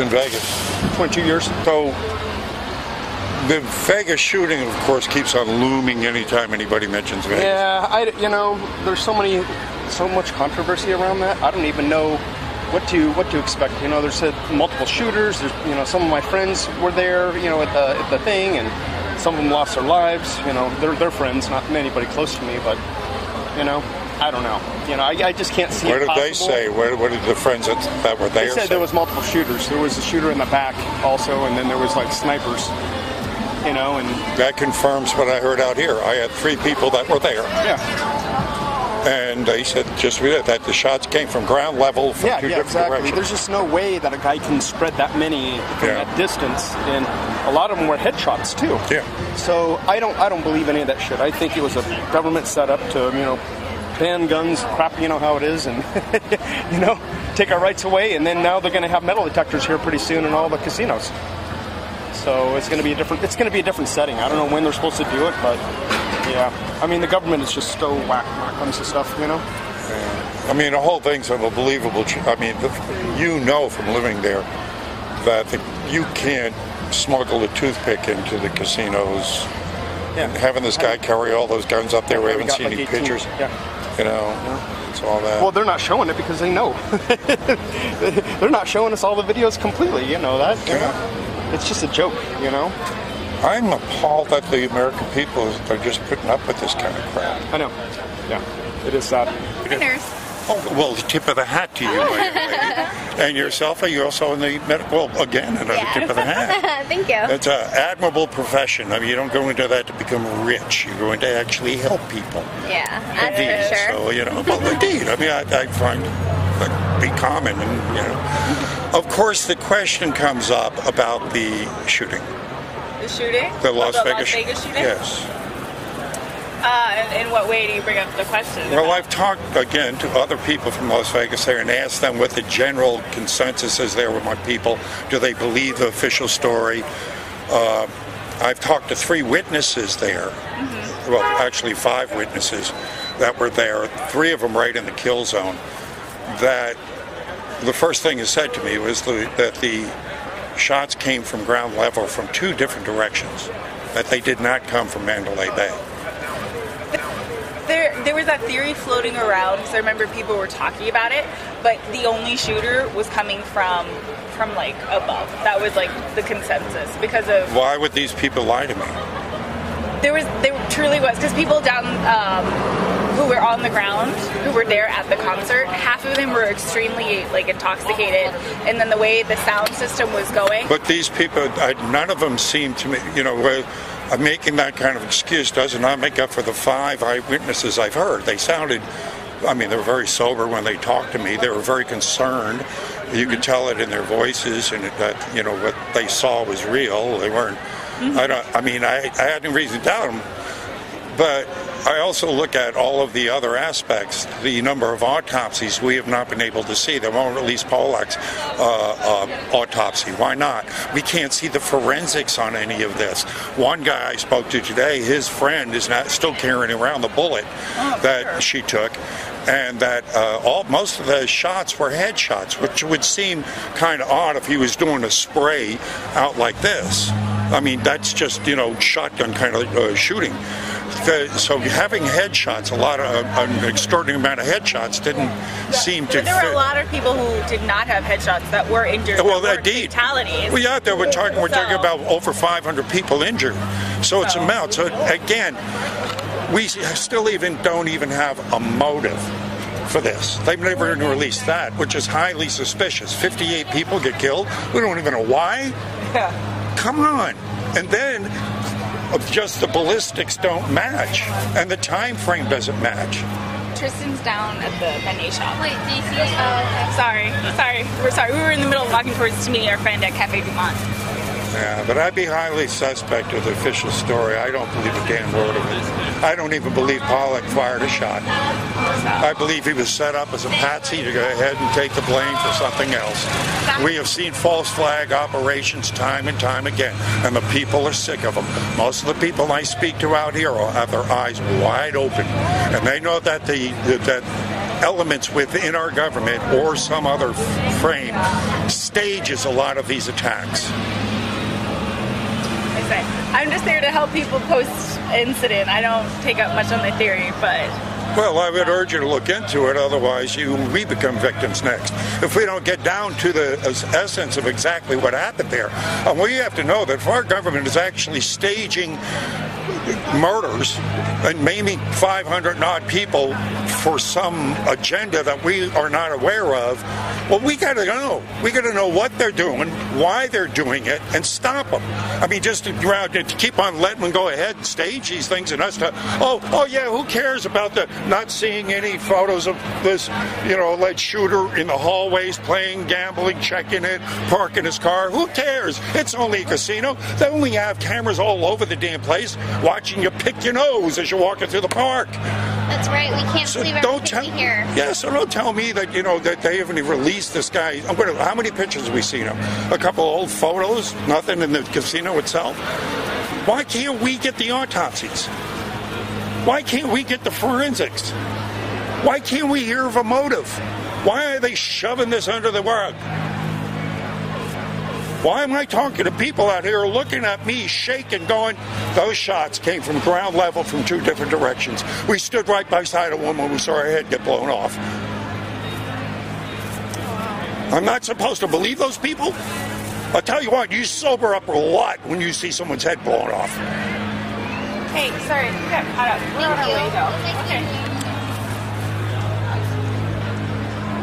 in Vegas. 22 years. So the Vegas shooting, of course, keeps on looming anytime anybody mentions Vegas. Yeah, there's so much controversy around that. I don't even know what to expect. There's multiple shooters. There's, some of my friends were there, at the thing, and some of them lost their lives. They're friends, not anybody close to me, but I don't know. I just can't see. What did possible. They say? What did the friends that were there? They said there was multiple shooters. There was a shooter in the back also, and then there was like snipers. And that confirms what I heard out here. I had 3 people that were there. Yeah. And they said that the shots came from ground level from two different directions. There's just no way that a guy can spread that many from that distance, and a lot of them were headshots too. Yeah. So I don't believe any of that shit. I think it was a government setup to ban guns, crap, how it is, and take our rights away. And then now they're going to have metal detectors here pretty soon in all the casinos. So it's going to be a different setting. I don't know when they're supposed to do it, but yeah. I mean, the government is just so whack when it comes to stuff, Yeah. I mean, the whole thing's unbelievable. I mean, from living there that you can't smuggle a toothpick into the casinos. Yeah. And having this guy carry all those guns up there, we haven't seen any pictures. Yeah. It's all that. Well, they're not showing it because they know. They're not showing us all the videos completely. That. It's just a joke, I'm appalled that the American people are just putting up with this kind of crap. I know. Yeah, it is sad. Nurse. Oh, well, the tip of the hat to you, my young lady. And yourself, are you also in the medical? Well, again, another tip of the hat. Thank you. It's an admirable profession. I mean, you don't go into that to become rich. You're going to actually help people. Yeah, that's for sure. So, well, indeed. I mean, I find that be common. And, of course, the question comes up about the shooting. The shooting? The Las Vegas shooting? Yes. In what way do you bring up the question? Well, I've talked, again, to other people from Las Vegas there and asked them what the general consensus is there with my people. Do they believe the official story? I've talked to 3 witnesses there. Mm-hmm. Well, actually 5 witnesses that were there. 3 of them right in the kill zone. That the first thing he said to me was that the shots came from ground level from 2 different directions. That they did not come from Mandalay Bay. There was that theory floating around, because I remember people were talking about it, but the only shooter was coming from like above. That was like the consensus because of. Why would these people lie to me? There truly was, because people down who were on the ground, who were there at the concert, half of them were extremely intoxicated, and then the way the sound system was going. But these people, none of them seemed to me, making that kind of excuse does not make up for the 5 eyewitnesses I've heard. They sounded, they were very sober when they talked to me. They were very concerned. You could tell it in their voices, and that what they saw was real. They weren't. I had no reason to doubt them. But I also look at all of the other aspects, the number of autopsies we have not been able to see. They won't release Polak's autopsy. Why not? We can't see the forensics on any of this. One guy I spoke to today, his friend is still carrying around the bullet that she took, and that most of the shots were headshots, which would seem kind of odd if he was doing a spray out like this. That's just, shotgun kind of shooting. So having headshots, an extraordinary amount of headshots didn't seem to fit. There were a lot of people who did not have headshots that were injured. Well, indeed. Fatalities. Well, yeah, we're talking about over 500 people injured. So it's amount. So again, we still don't even have a motive for this. They've never released that, which is highly suspicious. 58 people get killed. We don't even know why. Yeah. Come on. And then just the ballistics don't match, and the time frame doesn't match. Tristan's down at the beignet shop. Wait, do you see it? Oh, okay. Sorry. We're sorry. We were in the middle of walking towards to meeting our friend at Cafe Dumont. Yeah, but I'd be highly suspect of the official story. I don't believe a damn word of it. I don't even believe Polak fired a shot. I believe he was set up as a patsy to go ahead and take the blame for something else. We have seen false flag operations time and time again, and the people are sick of them. Most of the people I speak to out here have their eyes wide open, and they know that elements within our government or some other frame stages a lot of these attacks. I'm just there to help people post-incident. I don't take up much on the theory, but... Well, I would urge you to look into it, otherwise we become victims next. If we don't get down to the essence of exactly what happened there, and we have to know that if our government is actually staging murders and maiming 500 and odd people for some agenda that we are not aware of, well, we got to know. We got to know what they're doing, why they're doing it, and stop them. I mean, just to keep on letting them go ahead and stage these things and us to, oh yeah, who cares about the not seeing any photos of this, alleged shooter in the hallways playing, gambling, checking it, parking his car? Who cares? It's only a casino. They only have cameras all over the damn place watching you pick your nose as you're walking through the park. That's right. We can't believe everything we hear. Yeah, so don't tell me that, that they haven't even released this guy. How many pictures have we seen him? A couple old photos? Nothing in the casino itself? Why can't we get the autopsies? Why can't we get the forensics? Why can't we hear of a motive? Why are they shoving this under the rug? Why am I talking to people out here looking at me shaking, going, those shots came from ground level from two different directions. We stood right beside a woman who saw her head get blown off. I'm not supposed to believe those people? I'll tell you what, you sober up a lot when you see someone's head blown off. Hey, sorry, we got caught up. We're on our way, though. Okay.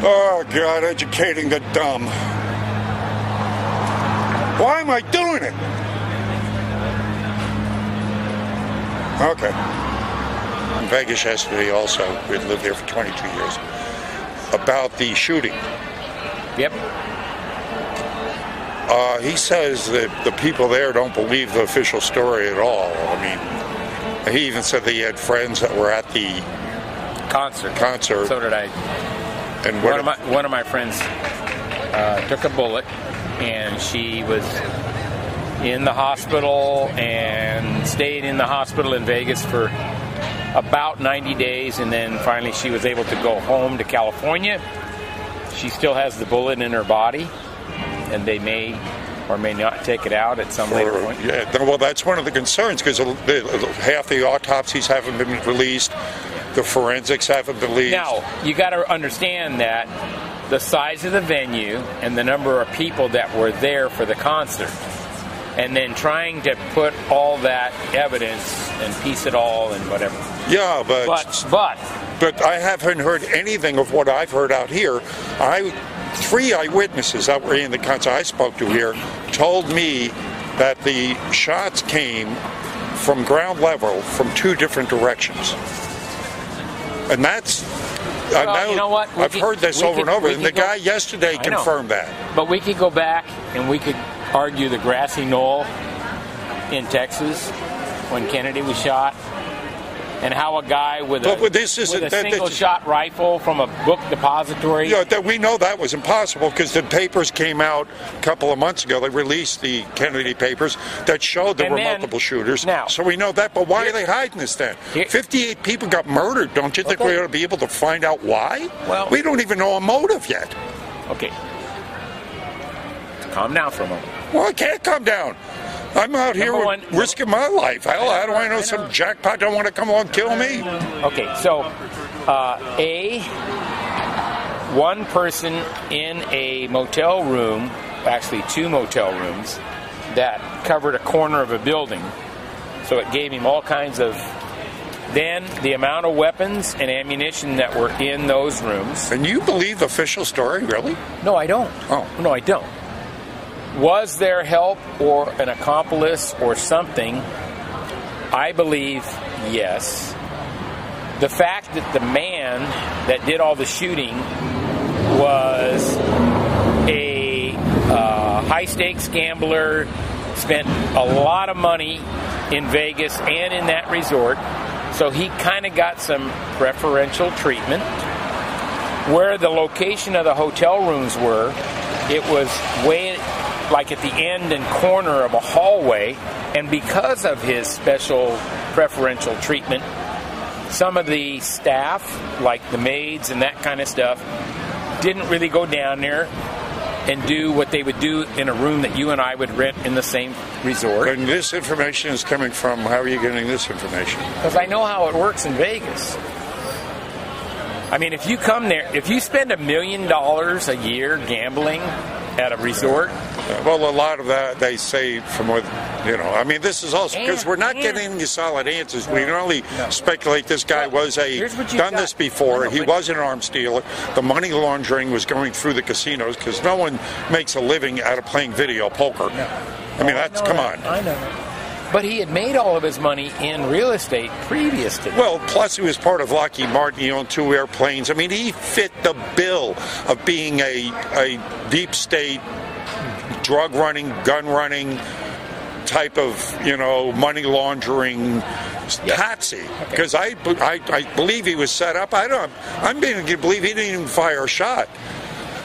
Oh, God, educating the dumb. Why am I doing it? Okay. In Vegas yesterday also, we had lived there for 22 years, about the shooting. Yep. He says that the people there don't believe the official story at all. I mean, he even said that he had friends that were at the concert. So did I. And one of my friends took a bullet, and she was in the hospital and stayed in the hospital in Vegas for about 90 days, and then finally she was able to go home to California. She still has the bullet in her body, and they may or may not take it out at some later point. Yeah, well, that's one of the concerns, because half the autopsies haven't been released, the forensics haven't been released. Now, you got to understand that the size of the venue and the number of people that were there for the concert, and then trying to put all that evidence and piece it all and whatever. Yeah, but I haven't heard anything of what I've heard out here. 3 eyewitnesses that were in the concert I spoke to here told me that the shots came from ground level from 2 different directions. And that's... Well, you know what? I've heard this over and over, and the guy yesterday confirmed that. But we could go back and we could argue the grassy knoll in Texas when Kennedy was shot, and how a guy with a single-shot rifle from a book depository... Yeah, we know that was impossible, because the papers came out a couple of months ago. They released the Kennedy papers that showed there were multiple shooters. Now, so we know that, but why are they hiding this then? 58 people got murdered. Don't you think we ought to be able to find out why? Well, we don't even know a motive yet. Okay. Calm down for a moment. Well, I can't calm down. I'm out here risking my life. Hell, how do I know some jackpot don't want to come along and kill me? Okay, so one person in a motel room, actually 2 motel rooms, that covered a corner of a building. So it gave him all kinds of... Then the amount of weapons and ammunition that were in those rooms... And you believe the official story, really? No, I don't. Oh. No, I don't. Was there help or an accomplice or something? I believe yes. The fact that the man that did all the shooting was a high-stakes gambler, spent a lot of money in Vegas and in that resort, so he kind of got some preferential treatment. Where the location of the hotel rooms were, it was way... like at the end and corner of a hallway, and because of his special preferential treatment, some of the staff, like the maids and that kind of stuff, didn't really go down there and do what they would do in a room that you and I would rent in the same resort. And this information is coming from, how are you getting this information? Because I know how it works in Vegas. I mean, if you come there, if you spend $1 million a year gambling at a resort. Well, a lot of that they say from what, I mean, this is also because we're not getting any solid answers. We can only speculate this guy was done this before. He was an arms dealer. The money laundering was going through the casinos because no one makes a living out of playing video poker. I mean, come on. I know. But he had made all of his money in real estate previous to that. Well, plus he was part of Lockheed Martin. He owned 2 airplanes. I mean, he fit the bill of being a deep state, drug running, gun running type of, money laundering patsy. Because I believe he was set up. I'm beginning to believe he didn't even fire a shot.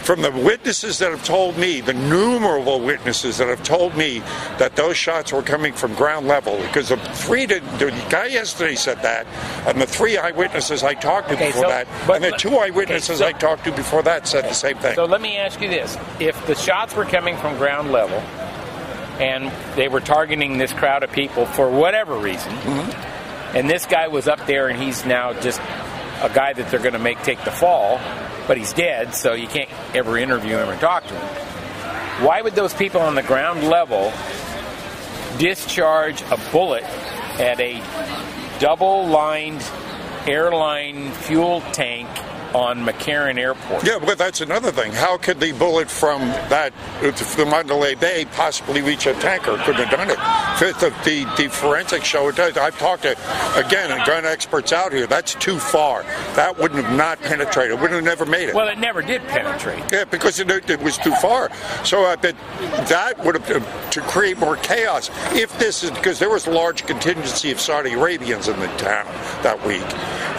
From the witnesses that have told me, the numerable witnesses that have told me that those shots were coming from ground level, because the guy yesterday said that, and the 3 eyewitnesses I talked to before that, and the 2 eyewitnesses I talked to before that said the same thing. So let me ask you this. If the shots were coming from ground level, and they were targeting this crowd of people for whatever reason, and this guy was up there and he's now just a guy that they're going to take the fall, but he's dead, so you can't ever interview him or talk to him. Why would those people on the ground level discharge a bullet at a double-lined airline fuel tank on McCarran Airport? Yeah, but that's another thing. How could the bullet from the Mandalay Bay possibly reach a tanker? Couldn't have done it. The forensics show it does. I've talked to, again, gun experts out here. That's too far. That wouldn't have not penetrated. It would have never made it. Well, it never did penetrate. Yeah, because it was too far. So I bet that would have, to create more chaos, if this is, because there was a large contingency of Saudi Arabians in the town that week.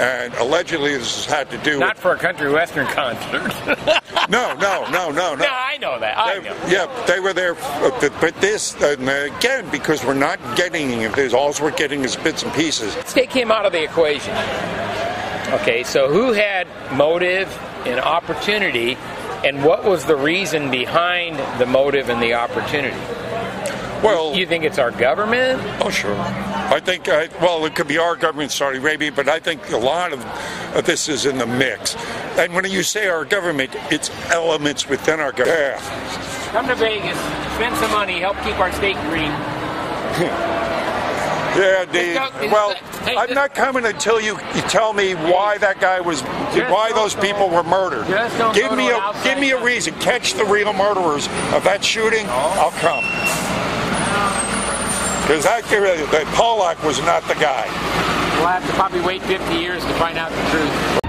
And allegedly this had to do not for a country western concert. No. No, I know that. Yeah, they were there. But this, again, because we're not getting it, all we're getting is bits and pieces. Let's take him out of the equation. Okay, so who had motive and opportunity, and what was the reason behind the motive and the opportunity? Well, you think it's our government? Oh, sure. I think, it could be our government, Saudi Arabia, but I think a lot of this is in the mix. And when you say our government, it's elements within our government. Yeah. Come to Vegas, spend some money, help keep our state green. I'm not coming until you tell me why that guy why those people were murdered. Give me a reason. Catch the real murderers of that shooting. I'll come. Because that Pollack was not the guy. We'll have to probably wait 50 years to find out the truth.